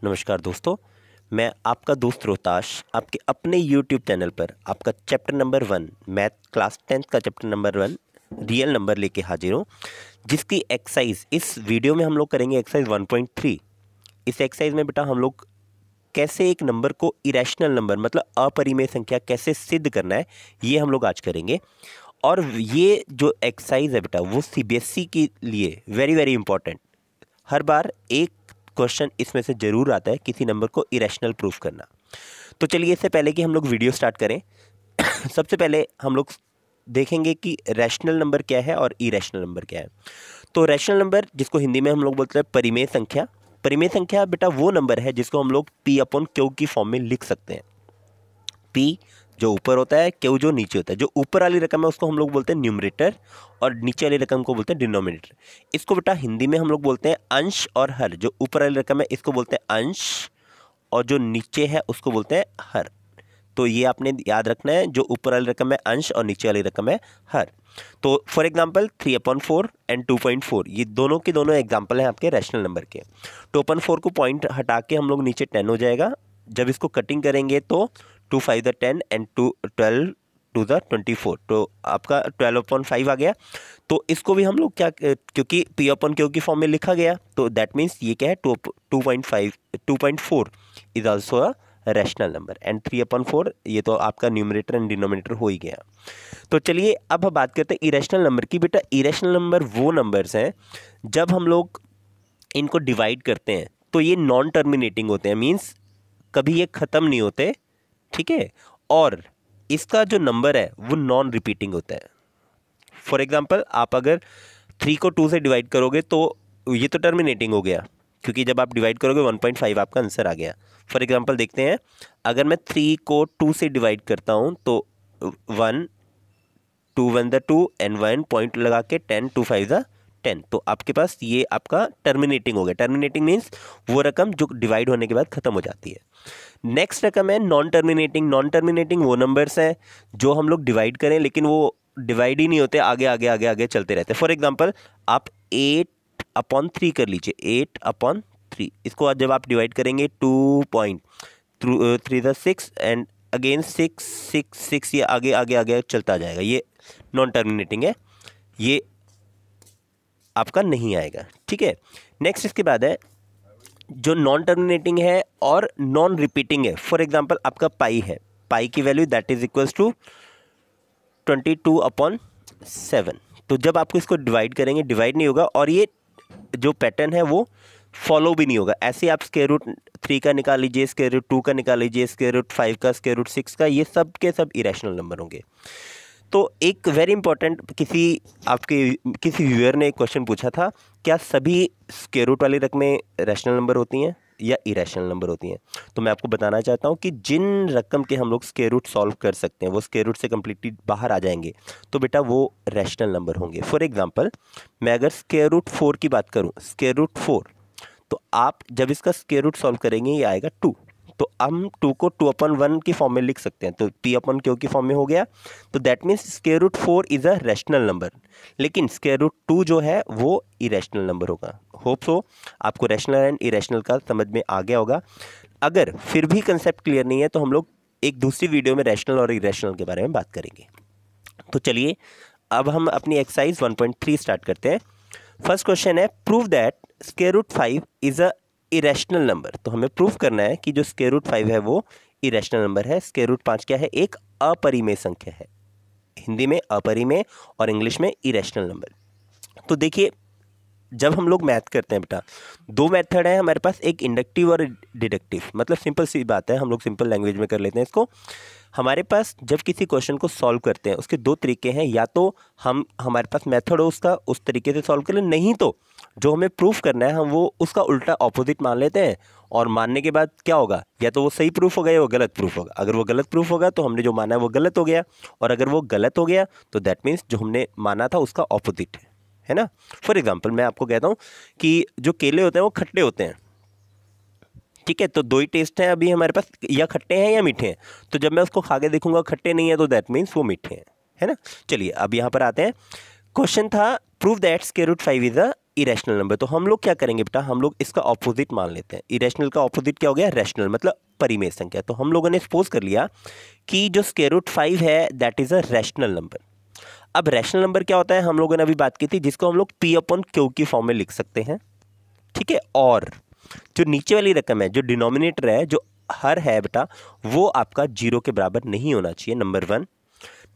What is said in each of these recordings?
नमस्कार दोस्तों, मैं आपका दोस्त रोहताश आपके अपने YouTube चैनल पर आपका chapter number 1 math class 10th का चैप्टर नंबर 1 रियल नंबर लेके हाजिर हूँ, जिसकी एक्सरसाइज इस वीडियो में हम लोग करेंगे एक्सरसाइज 1.3। इस एक्सरसाइज में बेटा हम लोग कैसे एक नंबर को इरेशनल नंबर मतलब अपरिमेय संख्या कैसे सिद्ध करना है, ये हम लोग आज करेंगे। और ये जो एक्सरसाइज है बेटा वो CBSE के लिए वेरी वेरी इंपॉर्टेंट, हर बार एक क्वेश्चन इसमें से जरूर आता है किसी नंबर को इरेशनल प्रूफ करना। तो चलिए इससे पहले कि हम लोग वीडियो स्टार्ट करें सबसे पहले हम लोग देखेंगे कि रैशनल नंबर क्या है और इरेशनल नंबर क्या है। तो रैशनल नंबर, जिसको हिंदी में हम लोग बोलते हैं परिमेय संख्या। परिमेय संख्या बेटा वो नंबर है जिसको हम लोग P/Q की फॉर्म में लिख सकते हैं। P जो ऊपर होता है, Q जो नीचे होता है। जो ऊपर वाली रकम है उसको हम लोग बोलते हैं न्यूमरेटर और नीचे वाली रकम को बोलते हैं डिनोमिनेटर। इसको बेटा हिंदी में हम लोग बोलते हैं अंश और हर। जो ऊपर वाली रकम है इसको बोलते हैं अंश और जो नीचे है उसको बोलते हैं हर। तो ये आपने याद रखना है, जो ऊपर वाली रकम है अंश और नीचे वाली रकम है हर। तो फॉर एग्जांपल 3/4 एंड 2.4 ये दोनों के दोनों एग्जांपल हैं आपके रैशनल नंबर के। 2/4 को पॉइंट हटा के हम लोग नीचे 10 हो जाएगा। जब इसको कटिंग करेंगे तो 2 5 द 10 एंड 12 2 द 24, तो आपका 12/5 आ गया। तो इसको भी हम लोग क्या, क्योंकि P/Q की फॉर्म में लिखा गया तो दैट मीन्स ये क्या है 2.4 is also a rational number and 3/4 ये तो आपका न्यूमरेटर एंड डिनोमिनेटर हो ही गया। तो चलिए अब हम बात करते हैं इरेशनल नंबर की। बेटा इरेशनल नंबर वो नंबर्स हैं जब हम लोग इनको डिवाइड करते हैं तो ये नॉन टर्मिनेटिंग होते हैं, मीन्स कभी ये ख़त्म नहीं होते, ठीक है। और इसका जो नंबर है वो नॉन रिपीटिंग होता है। फॉर एग्जांपल आप अगर 3 को 2 से डिवाइड करोगे तो ये तो टर्मिनेटिंग हो गया, क्योंकि जब आप डिवाइड करोगे 1.5 आपका आंसर आ गया। फॉर एग्जांपल देखते हैं, अगर मैं 3 को 2 से डिवाइड करता हूँ तो 1 2 1 द 2 एंड 1 पॉइंट लगा के 10 2 5 द 10, तो आपके पास ये आपका टर्मिनेटिंग हो गया। टर्मिनेटिंग मीन्स वो रकम जो डिवाइड होने के बाद ख़त्म हो जाती है। नेक्स्ट रकम है नॉन टर्मिनेटिंग। नॉन टर्मिनेटिंग वो नंबर्स हैं जो हम लोग डिवाइड करें लेकिन वो डिवाइड ही नहीं होते, आगे आगे आगे आगे चलते रहते हैं। फॉर एग्जांपल आप 8/3 कर लीजिए, 8/3 इसको आज जब आप डिवाइड करेंगे 2.3 द 6 एंड अगेन 6 6 6 ये आगे आगे आगे चलता जाएगा। ये नॉन टर्मिनेटिंग है, ये आपका नहीं आएगा, ठीक है। नेक्स्ट इसके बाद है जो नॉन टर्मिनेटिंग है और नॉन रिपीटिंग है। फॉर एग्जांपल आपका पाई है, पाई की value that is equals to 22/7। तो जब आपको इसको डिवाइड करेंगे डिवाइड नहीं होगा और ये जो पैटर्न है वो फॉलो भी नहीं होगा। ऐसे आप √3 का निकाल लीजिए, √2 का निकाल लीजिए, √5 का, √6 का, ये सब के सब इरेशनल नंबर होंगे। तो एक वेरी इंपॉर्टेंट किसी व्यूअर ने एक क्वेश्चन पूछा था, क्या सभी स्क्वायर रूट वाली रकमें रैशनल नंबर होती हैं या इरेशनल नंबर होती हैं। तो मैं आपको बताना चाहता हूं कि जिन रकम के हम लोग स्क्वायर रूट सॉल्व कर सकते हैं वो स्क्वायर रूट से कम्प्लीटली बाहर आ जाएंगे तो बेटा वो रैशनल नंबर होंगे। फॉर एग्जांपल मैं अगर स्क्वायर रूट 4 की बात करूं, स्क्वायर रूट 4, तो आप जब इसका स्क्वायर रूट सॉल्व करेंगे ये आएगा 2। तो हम 2 को 2/1 की फॉर्म में लिख सकते हैं, तो P/Q की फॉर्म में हो गया। तो that means square root 4 is a rational number, लेकिन स्क्वायर रूट 2 जो है वो इरेशनल नंबर होगा। होप सो आपको रैशनल एंड इरेशनल का समझ में आ गया होगा। अगर फिर भी कंसेप्ट क्लियर नहीं है तो हम लोग एक दूसरी वीडियो में रैशनल और इरेशनल के बारे में बात करेंगे। तो चलिए अब हम अपनी एक्सरसाइज 1.3 स्टार्ट करते हैं। फर्स्ट क्वेश्चन है prove that square root 5 is a irrational number. तो हमें प्रूफ करना है कि जो स्क्वायर रूट 5 है वो इरेशनल नंबर है। स्क्वायर रूट 5 क्या है, एक अपरिमेय संख्या है, हिंदी में अपरिमेय और इंग्लिश में इरेशनल नंबर। तो देखिए जब हम लोग मैथ करते हैं बेटा दो मेथड है हमारे पास, एक इंडक्टिव और डिडक्टिव। मतलब सिंपल सी बात है, हम लोग सिंपल लैंग्वेज में कर लेते हैं इसको। हमारे पास जब किसी क्वेश्चन को सॉल्व करते हैं उसके दो तरीके हैं, या तो हमारे पास मेथड हो उसका उस तरीके से सॉल्व कर ले, नहीं तो जो हमें प्रूफ करना है हम वो उसका उल्टा ऑपोजिट मान लेते हैं। और मानने के बाद क्या होगा, या तो वो सही प्रूफ होगा या वो गलत प्रूफ होगा। अगर वो गलत प्रूफ होगा तो हमने जो माना है वो गलत हो गया, और अगर वो गलत हो गया तो दैट मीन्स जो हमने माना था उसका ऑपोजिट है ना। फॉर एग्जाम्पल मैं आपको कहता हूँ कि जो केले होते हैं वो खट्टे होते हैं, ठीक है। तो दो ही टेस्ट हैं अभी हमारे पास, या खट्टे हैं या मीठे हैं। तो जब मैं उसको खा के देखूंगा खट्टे नहीं है तो दैट मीन्स वो मीठे हैं, है ना। चलिए अब यहाँ पर आते हैं। क्वेश्चन था prove that square root 5 is a irrational number. तो हम लोग क्या करेंगे बेटा, हम लोग इसका ऑपोजिट मान लेते हैं। इरेशनल का ऑपोजिट क्या हो गया, रैशनल, मतलब परिमेय संख्या। तो हम लोगों ने सपोज कर लिया कि जो स्क्वायर रूट 5 है that is a rational number. अब रैशनल नंबर क्या होता है, हम लोगों ने अभी बात की थी, जिसको हम लोग P अपॉन Q की फॉर्म में लिख सकते हैं, ठीक है। और जो नीचे वाली रकम है, जो डिनोमिनेटर है, जो हर है बेटा, वो आपका 0 के बराबर नहीं होना चाहिए, नंबर 1।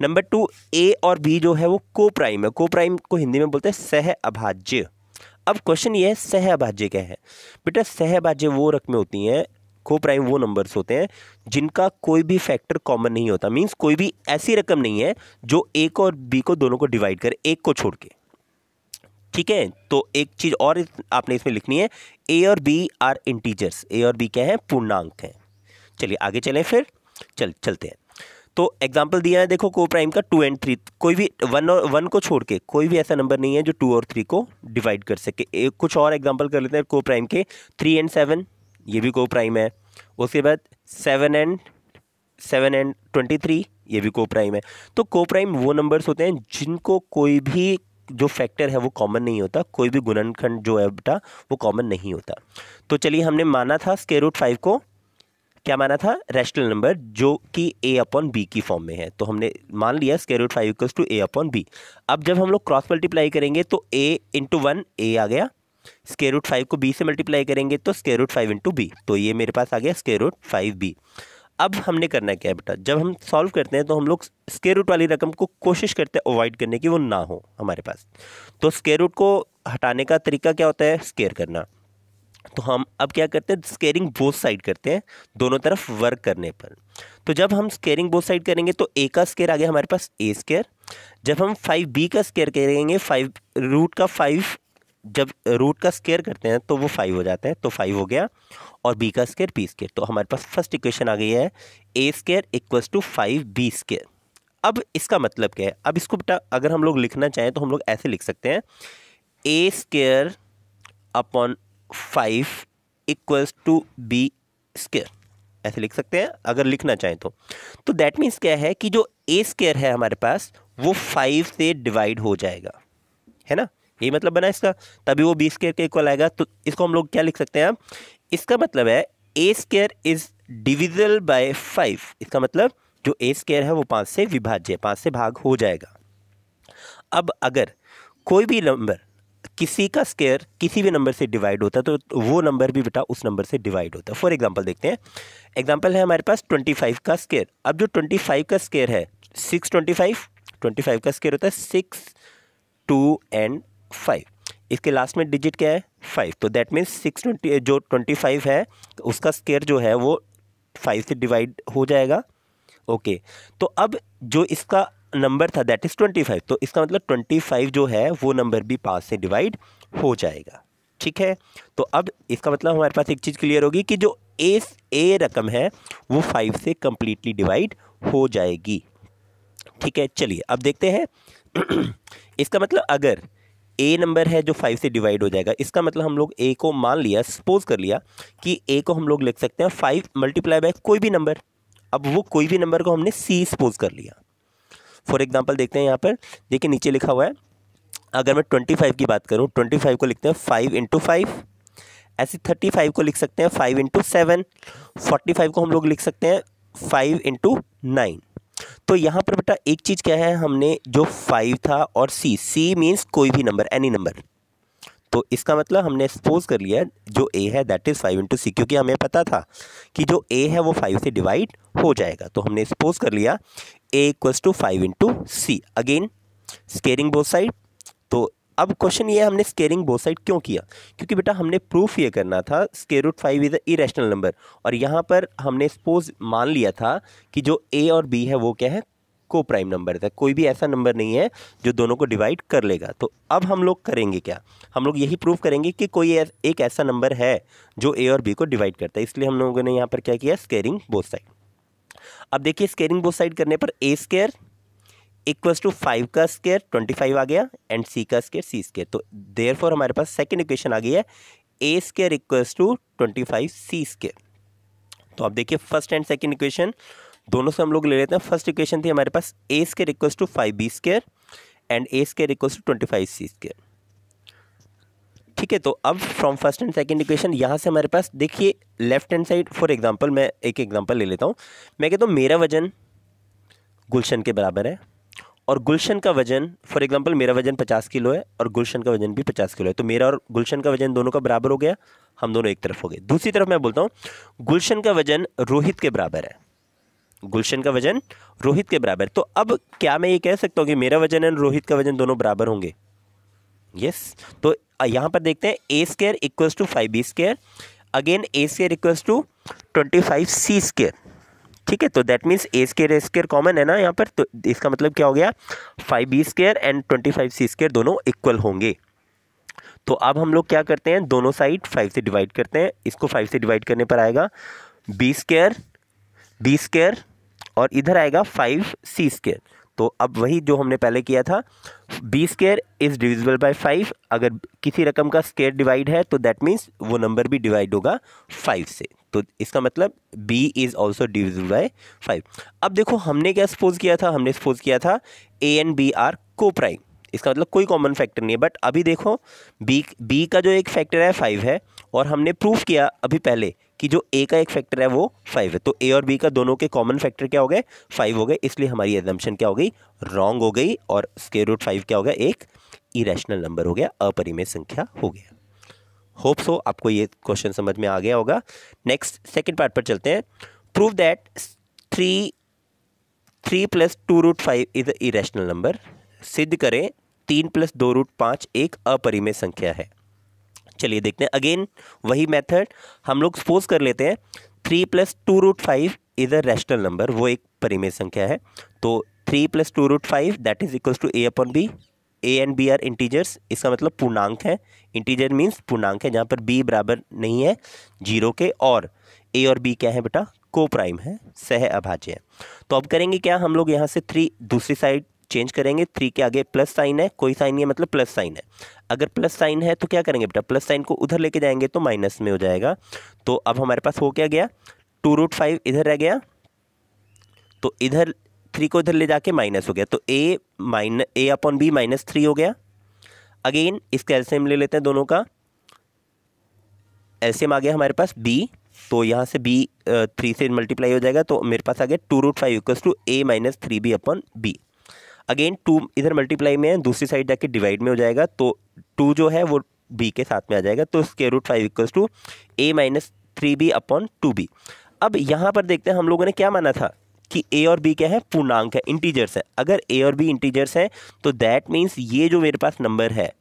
नंबर 2, A और B जो है वो को प्राइम है। को प्राइम को हिंदी में बोलते हैं सह अभाज्य। अब क्वेश्चन ये है सह अभाज्य क्या है बेटा, सह अभाज्य वो रकमें होती हैं, को प्राइम वो नंबर्स होते हैं जिनका कोई भी फैक्टर कॉमन नहीं होता। मींस कोई भी ऐसी रकम नहीं है जो A को और B को दोनों को डिवाइड करे, एक को छोड़ के, ठीक है। तो एक चीज और आपने इसमें लिखनी है, A और B आर इंटीजर्स। A और B क्या है, पूर्णांक हैं। चलिए आगे चलें फिर, चलते हैं। तो एग्जाम्पल दिया है, देखो को प्राइम का 2 और 3, कोई भी 1 को छोड़ के कोई भी ऐसा नंबर नहीं है जो 2 और 3 को डिवाइड कर सके। एक कुछ और एग्जाम्पल कर लेते हैं को प्राइम के, 3 और 7, ये भी को प्राइम है। उसके बाद 7 और 23, ये भी को प्राइम है। तो को प्राइम वो नंबर्स होते हैं जिनको कोई भी जो फैक्टर है वो कॉमन नहीं होता, कोई भी गुणनखंड जो है बेटा वो कॉमन नहीं होता। तो चलिए हमने माना था स्क्वायर रूट 5 को, क्या माना था, रैशनल नंबर जो कि A अपॉन B की फॉर्म में है। तो हमने मान लिया square root 5 equals to A upon B। अब जब हम लोग क्रॉस मल्टीप्लाई करेंगे तो A इंटू 1 A आ गया, स्क्वायर रूट 5 को B से मल्टीप्लाई करेंगे तो स्क्वायर रूट 5 इंटू B, तो ये मेरे पास आ गया स्क्वायर रूट 5B। अब हमने करना क्या है बेटा, जब हम सॉल्व करते हैं तो हम लोग स्क्वायर रूट वाली रकम को कोशिश करते हैं अवॉइड करने की, वो ना हो हमारे पास। तो स्क्वायर रूट को हटाने का तरीका क्या होता है, स्क्वायर करना। तो हम अब क्या करते हैं, स्क्वेयरिंग बोथ साइड करते हैं, दोनों तरफ वर्क करने पर। तो जब हम स्क्वेयरिंग बोथ साइड करेंगे तो A का स्क्वायर आ गया हमारे पास A स्क्वायर। जब हम 5B का स्क्वायर करेंगे, 5 रूट का 5, जब रूट का स्क्वायर करते हैं तो वो 5 हो जाता है, तो 5 हो गया, और B का स्क्वायर B स्क्वायर। तो हमारे पास फर्स्ट इक्वेशन आ गई है A square equals to 5B square. अब इसका मतलब क्या है, अब इसको बेटा अगर हम लोग लिखना चाहें तो हम लोग ऐसे लिख सकते हैं, A square upon 5 equals to B square, ऐसे लिख सकते हैं अगर लिखना चाहें तो दैट मीन्स क्या है कि जो A स्क्वायर है हमारे पास वो 5 से डिवाइड हो जाएगा, है ना, यही मतलब बना इसका, तभी वो B स्क्वायर के इक्वल आएगा। तो इसको हम लोग क्या लिख सकते हैं, अब इसका मतलब है A square is divisible by 5। इसका मतलब जो A स्क्वायर है वो 5 से विभाज्य, 5 से भाग हो जाएगा। अब अगर कोई भी नंबर किसी का स्क्वायर किसी भी नंबर से डिवाइड होता है तो वो नंबर भी बेटा उस नंबर से डिवाइड होता है। फॉर एग्जांपल देखते हैं, एग्जांपल है हमारे पास 25 का स्क्वायर। अब जो 25 का स्क्वायर है 625 का स्क्वायर होता है 6, 2 और 5, इसके लास्ट में डिजिट क्या है 5, तो दैट मीन्स 620 जो 25 है उसका स्क्वायर जो है वो 5 से डिवाइड हो जाएगा। ओके, तो अब जो इसका नंबर था दैट इज 25, तो इसका मतलब 25 जो है वो नंबर भी 5 से डिवाइड हो जाएगा, ठीक है। तो अब इसका मतलब हमारे पास एक चीज़ क्लियर होगी कि जो ए रकम है वो 5 से कंप्लीटली डिवाइड हो जाएगी, ठीक है। चलिए अब देखते हैं इसका मतलब अगर ए नंबर है जो 5 से डिवाइड हो जाएगा, इसका मतलब हम लोग ए को मान लिया, सपोज कर लिया कि ए को हम लोग लिख सकते हैं 5 मल्टीप्लाई बाय कोई भी नंबर। अब वो कोई भी नंबर को हमने सी सपोज कर लिया। फॉर एग्जांपल देखते हैं यहाँ पर, देखिए नीचे लिखा हुआ है, अगर मैं 25 की बात करूँ 25 को लिखते हैं 5 इंटू 5, ऐसे 35 को लिख सकते हैं 5 इंटू 7, 45 को हम लोग लिख सकते हैं 5 इंटू 9। तो यहाँ पर बेटा एक चीज़ क्या है, हमने जो 5 था और सी मीन्स कोई भी नंबर, एनी नंबर, तो इसका मतलब हमने सपोज कर लिया जो ए है दैट इज़ 5 इंटू सी, क्योंकि हमें पता था कि जो ए है वो 5 से डिवाइड हो जाएगा, तो हमने सपोज कर लिया A equals to 5 into C. Again squaring both side. तो अब क्वेश्चन ये है हमने स्केयरिंग बोथ साइड क्यों किया, क्योंकि बेटा हमने प्रूफ ये करना था square root 5 is a irrational number, और यहाँ पर हमने सपोज मान लिया था कि जो ए और बी है वो क्या है, को प्राइम नंबर है, कोई भी ऐसा नंबर नहीं है जो दोनों को डिवाइड कर लेगा। तो अब हम लोग करेंगे क्या, हम लोग यही प्रूफ करेंगे कि कोई एक ऐसा नंबर है जो ए और बी को डिवाइड करता है, इसलिए हम लोगों ने यहाँ पर क्या किया, स्केयरिंग बोथ साइड। अब देखिए स्केयरिंग बोथ साइड करने पर ए स्क्वायर इक्वल्स टू 5 का स्क्वायर 25 आ गया एंड सी का स्क्वायर सी स्क्वायर, तो देयरफॉर हमारे पास सेकंड इक्वेशन आ गई है A square equals to 25 C square. तो अब देखिए फर्स्ट एंड सेकंड इक्वेशन दोनों से हम लोग ले लेते हैं। फर्स्ट इक्वेशन थी हमारे पास A square equals to 5b square and A square equals to 25 C square. ठीक है, तो अब from first and second equation यहाँ से हमारे पास देखिए left hand side, for example मैं एक एग्जांपल ले लेता हूँ। मैं कहता हूँ मेरा वजन गुलशन के बराबर है और गुलशन का वजन, फॉर एग्जांपल मेरा वजन 50 किलो है और गुलशन का वजन भी 50 किलो है, तो मेरा और गुलशन का वजन दोनों का बराबर हो गया, हम दोनों एक तरफ हो गए। दूसरी तरफ मैं बोलता हूँ गुलशन का वजन रोहित के बराबर है, गुलशन का वजन रोहित के बराबर। तो अब क्या मैं ये कह सकता हूँ कि मेरा वजन और रोहित का वजन दोनों बराबर होंगे? यस। तो यहाँ पर देखते हैं A square equals to 5b square, again A square equals to 25c square. ठीक है, तो that means A square common है ना यहाँ पर, तो इसका मतलब क्या हो गया 5b square and 25c square दोनों इक्वल होंगे। तो अब हम लोग क्या करते हैं, दोनों साइड 5 से डिवाइड करते हैं। इसको 5 से डिवाइड करने पर आएगा b स्क्वायर और इधर आएगा 5c स्क्वायर। तो अब वही जो हमने पहले किया था, b square is divisible by 5। अगर किसी रकम का स्क्वायर डिवाइड है तो दैट मीन्स वो नंबर भी डिवाइड होगा 5 से, तो इसका मतलब b is also divisible bye 5। अब देखो हमने क्या सपोज किया था, हमने सपोज किया था a एंड b आर को प्राइम, इसका मतलब कोई कॉमन फैक्टर नहीं है। बट अभी देखो b का जो एक फैक्टर है 5 है और हमने प्रूफ किया अभी पहले कि जो a का एक फैक्टर है वो 5 है, तो a और b का दोनों के कॉमन फैक्टर क्या हो गए 5 हो गए, इसलिए हमारी एजम्पशन क्या हो गई रॉन्ग हो गई और स्क्वायर रूट 5 क्या हो गया एक इरेशनल नंबर हो गया, अपरिमेय संख्या हो गया। होप सो आपको ये क्वेश्चन समझ में आ गया होगा। नेक्स्ट सेकंड पार्ट पर चलते हैं। Prove that 3 + 2√5 is a irrational number. सिद्ध करें 3 + 2√5 एक अपरिमेय संख्या है। चलिए देखते हैं, अगेन वही मेथड हम लोग सपोज कर लेते हैं 3 + 2√5 इज अ रैशनल नंबर, वो एक परिमेय संख्या है। तो 3 + 2√5 that is equals to a upon b। a and b are integers, इसका मतलब पूर्णांक है, इंटीजर मीन्स पूर्णांक है, जहाँ पर b बराबर नहीं है 0 के, और a और b क्या है बेटा को प्राइम है, सह अभाज्य है। तो अब करेंगे क्या, हम लोग यहाँ से 3 दूसरी साइड चेंज करेंगे, 3 के आगे प्लस साइन है, कोई साइन नहीं है मतलब प्लस साइन है। अगर प्लस साइन है तो क्या करेंगे बेटा, प्लस साइन को उधर लेके जाएंगे तो माइनस में हो जाएगा। तो अब हमारे पास हो क्या गया 2√5 इधर रह गया, तो इधर 3 को इधर ले जाके माइनस हो गया, तो a अपॉन b -3 हो गया। अगेन इसका एलसीएम ले लेते हैं, दोनों का एलसीएम आ गया हमारे पास b, तो यहाँ से b 3 से मल्टीप्लाई हो जाएगा, तो मेरे पास आ गया 2√5 equals to a - 3b upon b। Again 2 इधर मल्टीप्लाई में है, दूसरी साइड जाके डिवाइड में हो जाएगा, तो 2 जो है वो b के साथ में आ जाएगा, तो √5 equals to a - 3b upon 2b। अब यहाँ पर देखते हैं हम लोगों ने क्या माना था कि a और b क्या है पूर्णांक है, इंटीजर्स है। अगर a और b इंटीजर्स हैं तो दैट मीन्स ये जो मेरे पास नंबर है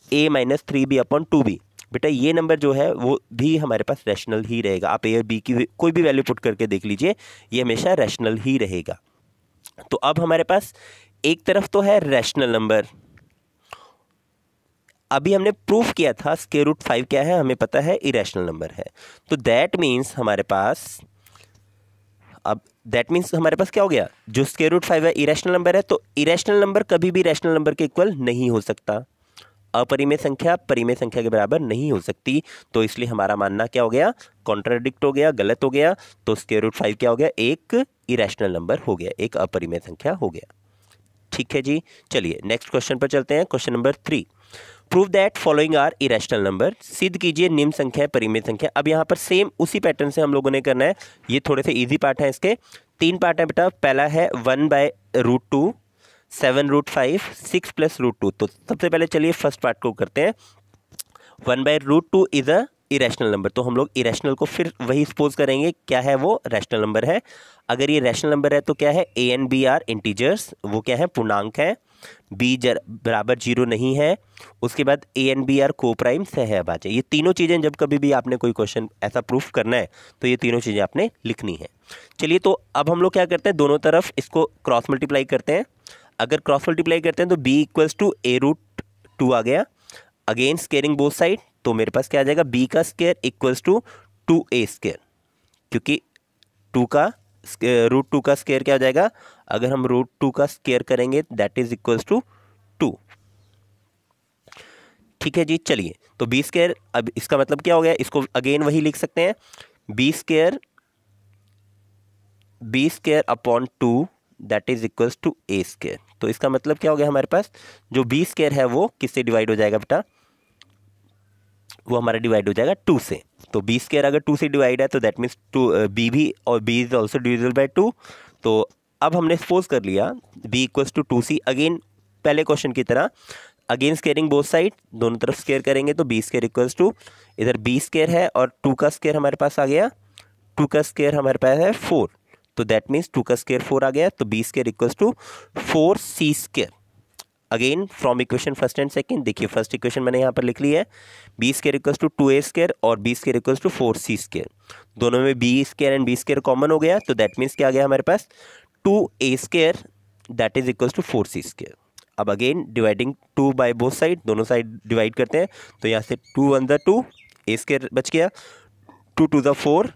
a - 3b अपॉन 2b, बेटा ये नंबर जो है वो भी हमारे पास रैशनल ही रहेगा। आप a और b की कोई भी वैल्यू पुट करके देख लीजिए, ये हमेशा रैशनल ही रहेगा। तो अब हमारे पास एक तरफ तो है रैशनल नंबर, अभी हमने प्रूफ किया था √5 क्या है हमें पता है इरेशनल नंबर है, तो दैट मीन्स हमारे पास क्या हो गया, जो √5 है इरेशनल नंबर है, तो इरेशनल नंबर कभी भी रैशनल नंबर के इक्वल नहीं हो सकता, अपरिमेय संख्या परिमेय संख्या के बराबर नहीं हो सकती। तो इसलिए हमारा मानना क्या हो गया, कॉन्ट्राडिक्ट हो गया, गलत हो गया। तो √5 क्या हो गया, एक इरेशनल नंबर हो गया, एक अपरिमेय संख्या हो गया। ठीक है जी, चलिए नेक्स्ट क्वेश्चन पर चलते हैं। Question number 3, prove that following are irrational number. सिद्ध कीजिए निम्न संख्या परिमेय संख्या। अब यहाँ पर सेम उसी पैटर्न से हम लोगों ने करना है, ये थोड़े से इजी पार्ट है, इसके 3 पार्ट है बेटा। पहला है 1/√2, 7√5, 6 + √2। तो सबसे पहले चलिए फर्स्ट पार्ट को करते हैं। 1/√2 इज अ इरेशनल नंबर, तो हम लोग इरेशनल को फिर वही सपोज करेंगे क्या है वो रैशनल नंबर है। अगर ये रैशनल नंबर है तो क्या है a and b are integers, वो क्या है पूर्णांक है, b बराबर 0 नहीं है। उसके बाद a एंड b आर को प्राइम सह अभाज्य। ये तीनों चीज़ें जब कभी भी आपने कोई क्वेश्चन ऐसा प्रूफ करना है तो ये तीनों चीज़ें आपने लिखनी है। चलिए तो अब हम लोग क्या करते हैं, दोनों तरफ इसको क्रॉस मल्टीप्लाई करते हैं। अगर क्रॉस मल्टीप्लाई करते हैं तो b इक्वल्स टू a√2 आ गया। अगेन स्केयरिंग बोथ साइड, तो मेरे पास क्या आ जाएगा b का square equals to 2a square, क्योंकि 2 का √2 का स्केयर क्या हो जाएगा, अगर हम √2 का स्केयर करेंगे दैट इज इक्वल्स टू 2। ठीक है जी, चलिए तो b स्केयर, अब इसका मतलब क्या हो गया, इसको अगेन वही लिख सकते हैं b square upon 2 that is equals to a square. तो इसका मतलब क्या हो गया, हमारे पास जो b स्केयर है वो किससे डिवाइड हो जाएगा बेटा, वो हमारा डिवाइड हो जाएगा 2 से। तो बी स्क्वायर अगर 2 से डिवाइड है तो दैट मीन्स बी भी, और B is also divisible by 2। तो अब हमने सपोज कर लिया B equals to 2c। Again पहले क्वेश्चन की तरह अगेन स्केयरिंग बोथ साइड, दोनों तरफ स्केयर करेंगे तो बी स्क्वायर इक्वल्स टू, इधर बी स्क्वायर है और 2 का स्क्वायर हमारे पास आ गया, 2 का स्क्वायर हमारे पास है 4, तो दैट मीन्स 2 का स्क्वायर 4 आ गया, तो B square equals to 4c square. Again from equation first and second, देखिए फर्स्ट इक्वेशन मैंने यहाँ पर लिख ली है, B square equals to 2a square और B square equals to 4c square. दोनों में B square and B square common हो गया, तो दैट मीन्स क्या आ गया हमारे पास 2a square that is equals to 4c square. अब again dividing 2 by both side, दोनों साइड डिवाइड करते हैं, तो यहाँ से 2 1 द 2 a स्क्वायर बच गया, 2 2 द 4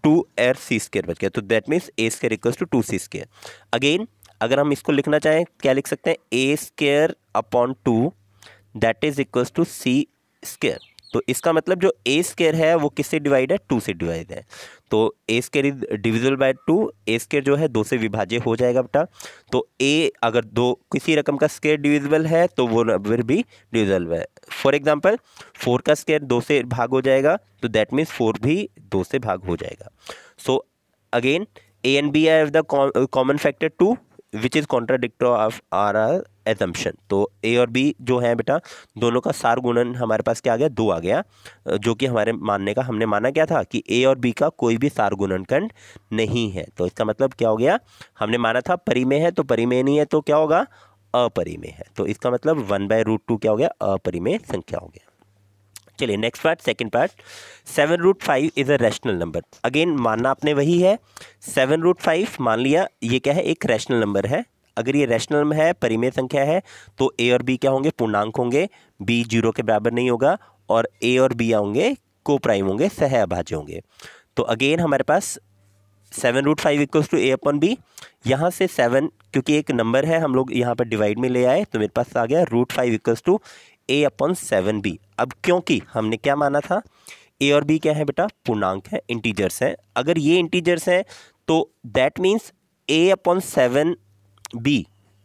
2 r c स्क्वायर बच गया, तो that means a square equals to 2c square. Again अगर हम इसको लिखना चाहें क्या लिख सकते हैं, a square upon 2 that is equals to c square. तो इसका मतलब जो a स्क्वायर है वो किससे डिवाइड है, 2 से डिवाइड है, तो a square is divisible by 2, a square जो है 2 से विभाज्य हो जाएगा बेटा। तो a अगर दो किसी रकम का स्क्वायर डिविजिबल है तो वो नंबर भी डिविजिबल है। फॉर एग्जांपल 4 का स्क्वायर 2 से भाग हो जाएगा, तो दैट मीन्स 4 भी 2 से भाग हो जाएगा। So again a and b have the common factor 2 which is contradictory of our assumption. तो ए और बी जो है बेटा दोनों का सार गुणन हमारे पास क्या आ गया, 2 आ गया, जो कि हमारे मानने का, हमने माना क्या था कि ए और बी का कोई भी सार गुणनखंड नहीं है। तो इसका मतलब क्या हो गया, हमने माना था परिमेय है, तो परिमेय नहीं है तो क्या होगा, अपरिमेय है। तो इसका मतलब 1/√2 क्या हो गया, अपरिमेय संख्या हो गया। चलिए next part, second part, 7√5 is a rational number. Again मानना आपने वही है, 7√5 मान लिया ये क्या है, एक रैशनल नंबर है। अगर ये रैशनल है, परिमेय संख्या है, तो ए और बी क्या होंगे, पूर्णांक होंगे, बी 0 के बराबर नहीं होगा, और ए और बी होंगे को प्राइम होंगे, सह अभाज्य होंगे। तो अगेन हमारे पास 7√5 equals to A upon B, यहाँ से 7 क्योंकि एक नंबर है हम लोग यहाँ पर डिवाइड में ले आए, तो मेरे पास आ गया √5 equals to A upon 7b। अब क्योंकि हमने क्या माना था, ए और बी क्या है बेटा, पूर्णांक है, इंटीजर्स हैं। अगर ये इंटीजर्स हैं तो that means A upon 7b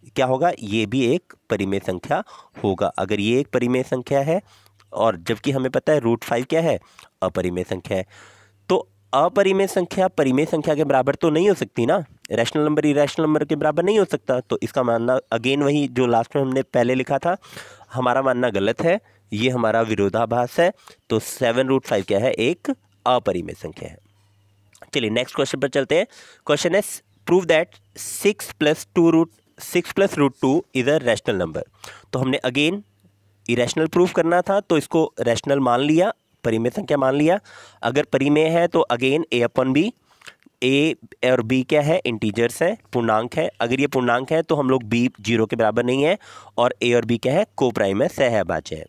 क्या होगा, ये भी एक परिमेय संख्या होगा। अगर ये एक परिमेय संख्या है और जबकि हमें पता है √5 क्या है, अपरिमेय संख्या है, तो अपरिमेय संख्या परिमेय संख्या के बराबर तो नहीं हो सकती ना, रैशनल नंबर इरैशनल नंबर के बराबर नहीं हो सकता। तो इसका मानना अगेन वही जो लास्ट में हमने पहले लिखा था, हमारा मानना गलत है, ये हमारा विरोधाभास है। तो 7√5 क्या है, एक अपरिमेय संख्या है। चलिए नेक्स्ट क्वेश्चन पर चलते हैं। क्वेश्चन है prove that 6 + √2 is a rational number. तो हमने अगेन इरैशनल प्रूव करना था, तो इसको रैशनल मान लिया, परिमेय संख्या मान लिया। अगर परिमेय है तो अगेन ए अपॉन बी, ए और बी क्या है, इंटीजर्स है, पूर्णांक है। अगर ये पूर्णांक है तो हम लोग बी 0 के बराबर नहीं है, और ए और बी क्या है, को प्राइम है, सह अभाज्य है।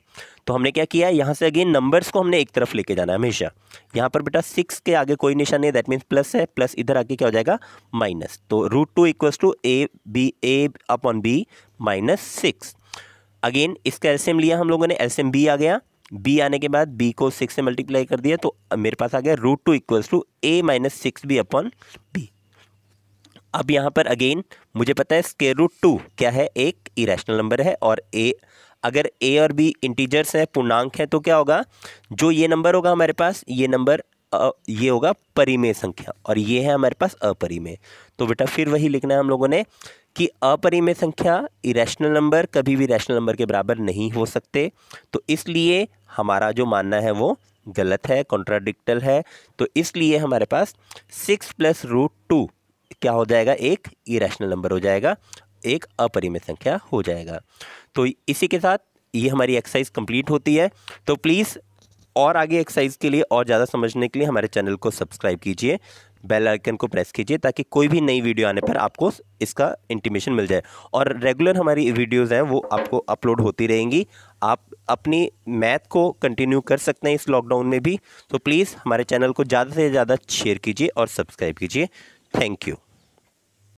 तो हमने क्या किया, यहाँ से अगेन नंबर्स को हमने एक तरफ लेके जाना है हमेशा। यहाँ पर बेटा 6 के आगे कोई निशान नहीं, दैट मीन्स प्लस है, प्लस इधर आगे क्या हो जाएगा, माइनस। तो √2 equals to A upon B -6। Again इसका एलसीएम लिया हम लोगों ने, एलसीएम बी आ गया, बी आने के बाद बी को 6 से मल्टीप्लाई कर दिया, तो मेरे पास आ गया √2 equals to a - 6b upon B. अब यहाँ पर अगेन मुझे पता है √2 क्या है, एक इरैशनल नंबर है, और अगर a और b इंटीजर्स हैं, पूर्णांक है, तो क्या होगा, जो ये नंबर होगा हमारे पास, ये नंबर ये होगा परिमेय संख्या, और ये है हमारे पास अपरिमेय। तो बेटा फिर वही लिखना है हम लोगों ने कि अपरिमेय संख्या इरैशनल नंबर कभी भी रैशनल नंबर के बराबर नहीं हो सकते। तो इसलिए हमारा जो मानना है वो गलत है, कॉन्ट्राडिक्टल है। तो इसलिए हमारे पास 6 + √2 क्या हो जाएगा, एक इरैशनल नंबर हो जाएगा, एक अपरिमेय संख्या हो जाएगा। तो इसी के साथ ये हमारी एक्सरसाइज कंप्लीट होती है। तो प्लीज़ और आगे एक्सरसाइज के लिए और ज़्यादा समझने के लिए हमारे चैनल को सब्सक्राइब कीजिए, बेल आइकन को प्रेस कीजिए, ताकि कोई भी नई वीडियो आने पर आपको इसका इंटीमेशन मिल जाए। और रेगुलर हमारी वीडियोस हैं वो आपको अपलोड होती रहेंगी। आप अपनी मैथ को कंटिन्यू कर सकते हैं इस लॉकडाउन में भी। तो प्लीज़ हमारे चैनल को ज़्यादा से ज़्यादा शेयर कीजिए और सब्सक्राइब कीजिए। Thank you.